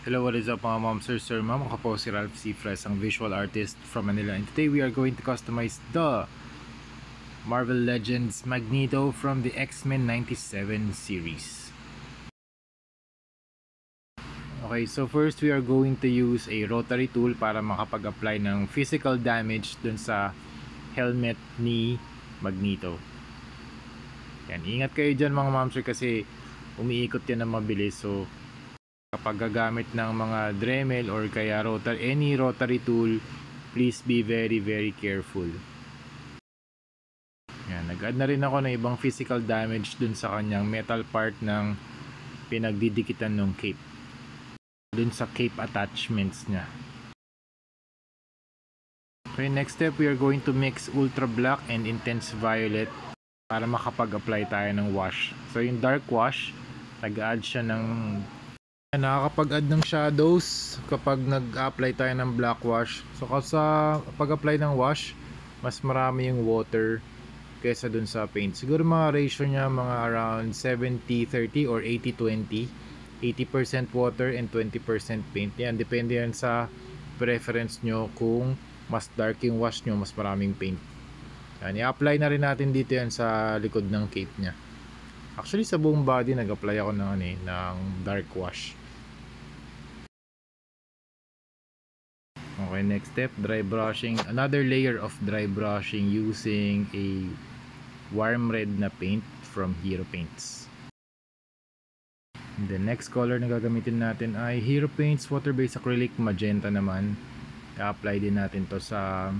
Hello, what is up mga mom, sir, ma'am? Ako po si Ralph C. Fres, ang visual artist from Manila. And today we are going to customize the Marvel Legends Magneto from the X-Men 97 series. Okay, so first we are going to use a rotary tool para makapag-apply ng physical damage dun sa helmet ni Magneto. Yan, ingat kayo dyan mga mom, sir, kasi umiikot yan ng mabilis. So kapag gagamit ng mga Dremel or kaya any rotary tool, please be very careful. Yan, nag-add na rin ako ng ibang physical damage dun sa kanyang metal part ng pinagdidikitan ng cape, dun sa cape attachments niya. Okay, next step, we are going to mix ultra black and intense violet para makapag-apply tayo ng wash. So yung dark wash, nag-add siya ng nakakapag-add ng shadows kapag nag-apply tayo ng black wash. So sa pag-apply ng wash, mas marami yung water kaysa dun sa paint. Siguro mga ratio niya mga around 70-30 or 80-20. 80% water and 20% paint. Yan, depende yan sa preference nyo. Kung mas dark yung wash nyo, mas maraming paint. Yan, i-apply na rin natin dito yan sa likod ng cape niya. Actually sa buong body nag-apply ako ng dark wash. Okay, next step, dry brushing. Another layer of dry brushing using a warm red na paint from Hero Paints. And the next color na gagamitin natin ay Hero Paints water-based acrylic magenta naman. I-apply din natin to sa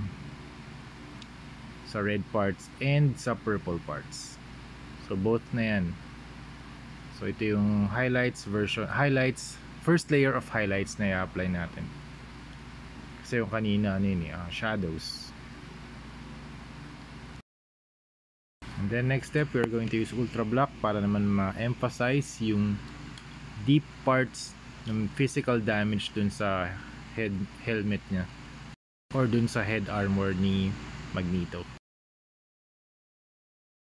red parts and sa purple parts. So both na yan. So ito yung highlights, first layer of highlights na i-apply natin. Kasi yung kanina shadows. And then next step, we're going to use ultra black para naman ma-emphasize yung deep parts ng physical damage dun sa helmet niya or dun sa head armor ni Magneto.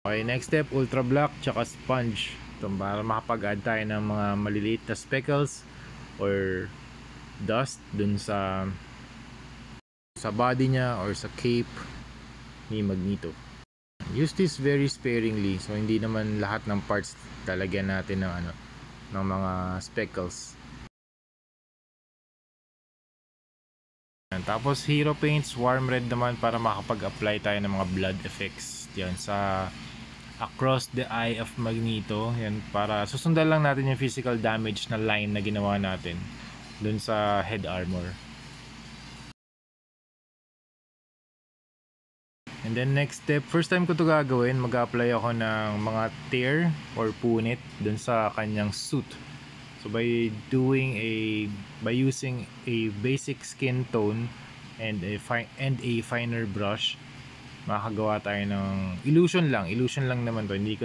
Okay, next step, ultra black tsaka sponge. Ito para makapag-add tayo ng mga maliliit na speckles or dust dun sa body niya or sa cape ni Magneto. Use this very sparingly, so hindi naman lahat ng parts talagyan natin ng mga speckles. Tapos Hero Paints warm red naman para makapag-apply tayo ng mga blood effects diyan sa across the eye of Magneto. Yan, para susundan lang natin yung physical damage na line na ginawa natin dun sa head armor. And then next step, first time ko to gagawin, mag-apply ako ng mga tear or punit dun sa kanyang suit. So by using a basic skin tone and a finer brush, makakagawa tayo ng illusion lang naman to. Hindi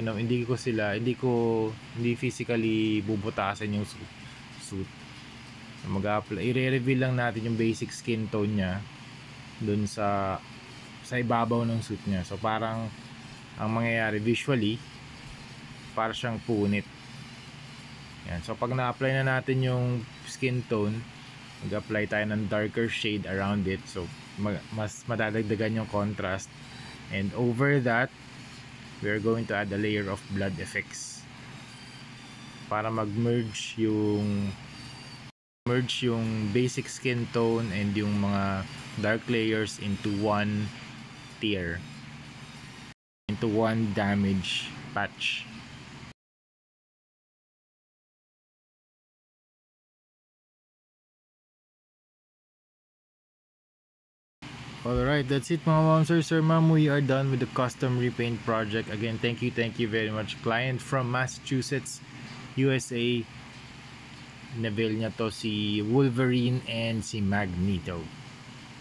physically bubutasan yung suit. So mag-apply, i-reveal lang natin yung basic skin tone niya dun sa ibabaw ng suit niya. So parang ang mangyayari visually, para siyang punit. Yan. So pag na-apply na natin yung skin tone, mag-apply tayo ng darker shade around it. So mas madadagdagan yung contrast. And over that, we're going to add a layer of blood effects para mag-merge yung basic skin tone and yung mga dark layers into one tier, into one damage patch. Alright, that's it mga mom, sir, ma'am. We are done with the custom repaint project. Again, thank you very much. Client from Massachusetts, USA. Nabil niya to si Wolverine and si Magneto.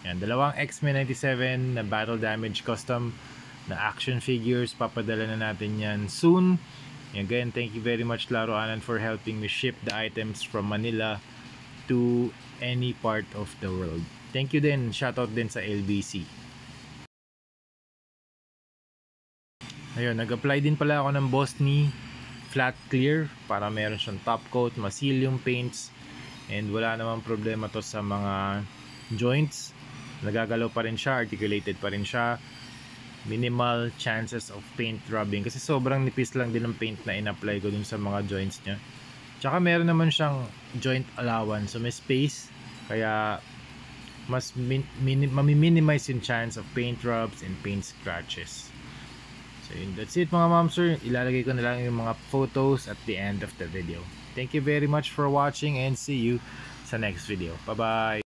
Yan, dalawang X-Men 97 na battle damage custom na action figures. Papadala na natin yan soon. Again, thank you very much Laro Anan for helping me ship the items from Manila to any part of the world. Thank you din, shoutout din sa LBC. Ayun, nag-apply din pala ako ng Boss Ni flat clear para meron siyang top coat, ma-seal yung paints and wala namang problema to sa mga joints. Nagagalaw pa rin siya, articulated pa rin siya, minimal chances of paint rubbing kasi sobrang nipis lang din ng paint na in-apply ko dun sa mga joints niya. Tsaka meron naman siyang joint allowance, so may space, kaya mas mami-minimize yung chance of paint rubs and paint scratches. So yun, that's it mga ma'am sir. Ilalagay ko na lang yung mga photos at the end of the video. Thank you very much for watching and see you sa next video. Bye bye.